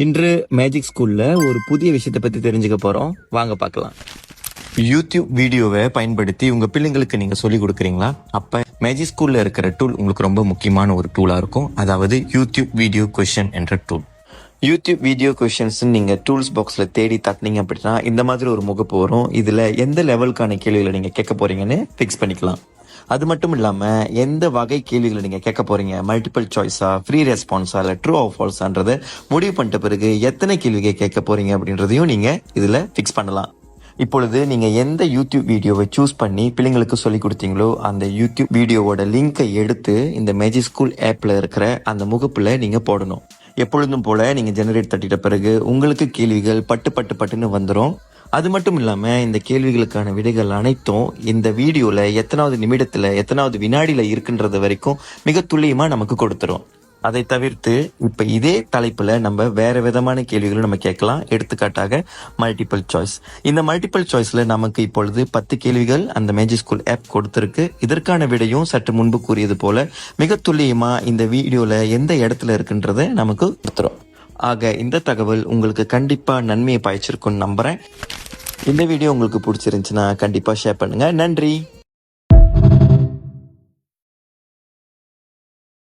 இன்று மேஜிக் ஸ்கூல்ல ஒரு புதிய விஷயத்தை பத்தி தெரிஞ்சுக்க போறோம். வாங்க பார்க்கலாம். யூடியூப் வீடியோவை பயன்படுத்தி உங்க பிள்ளைங்களுக்கு நீங்க சொல்லி கொடுக்குறீங்களா? அப்ப மேஜிக் ஸ்கூல்ல இருக்கிற டூல் உங்களுக்கு ரொம்ப முக்கியமான ஒரு டூலா இருக்கும். அதாவது யூடியூப் வீடியோ கொஸ்டின் என்ற டூல். யூடியூப் வீடியோ கொஸ்டின்ஸ் நீங்க டூல்ஸ் பாக்ஸ்ல தேடி தட்டினீங்க அப்படின்னா இந்த மாதிரி ஒரு முகப்பு வரும். இதுல எந்த லெவலுக்கான கேள்விகளை நீங்க கேட்க போறீங்கன்னு ஃபிக்ஸ் பண்ணிக்கலாம். அது மட்டும் இல்லாம எந்த வகை கேள்விகளை நீங்க கேட்க போறீங்க, மல்டிபிள் சாய்ஸா, ஃப்ரீ ரெஸ்பான்ஸா, இல்ல ட்ரூ ஆர் ஃபால்ஸான்றதை முடிவு பண்ணிட்ட பிறகு எத்தனை கேள்விகள் கேட்க போறீங்க அப்படின்றதையும் நீங்க இதுல ஃபிக்ஸ் பண்ணலாம். இப்பொழுது நீங்க எந்த யூடியூப் வீடியோவை சூஸ் பண்ணி பிள்ளைங்களுக்கு சொல்லி கொடுத்தீங்களோ அந்த யூடியூப் வீடியோவோட லிங்கை எடுத்து இந்த மேஜிக் ஸ்கூல் ஆப்ல இருக்கிற அந்த முகப்புல நீங்க போடணும். எப்பொழுதும் போல நீங்க ஜெனரேட் தட்டிட்ட பிறகு உங்களுக்கு கேள்விகள் பட்டுன்னு வந்துடும். அது மட்டும் இல்லாம இந்த கேள்விகளுக்கான விடைகள் அனைத்தும் இந்த வீடியோல எத்தனாவது நிமிடத்துல எத்தனாவது வினாடியில இருக்குன்றது வரைக்கும் மிக துல்லியமா நமக்கு கொடுத்துரும். அதை தவிர்த்து இப்ப இதே தலைப்புல நம்ம வேற விதமான கேள்விகளும் நம்ம கேட்கலாம். எடுத்துக்காட்டாக மல்டிபிள் சாய்ஸ். இந்த மல்டிபிள் சாய்ஸ்ல நமக்கு இப்பொழுது 10 கேள்விகள் அந்த மேஜிக் ஸ்கூல் ஆப் கொடுத்திருக்கு. இதற்கான விடையும் சற்று முன்பு கூறியது போல மிக துல்லியமா இந்த வீடியோல எந்த இடத்துல இருக்குன்றத நமக்கு கொடுத்துரும். ஆக இந்த தகவல் உங்களுக்கு கண்டிப்பா நன்மையை பாய்ச்சிருக்கும்னு நம்புறேன். இந்த வீடியோ உங்களுக்கு பிடிச்சிருந்துச்சுன்னா கண்டிப்பா ஷேர் பண்ணுங்க. நன்றி.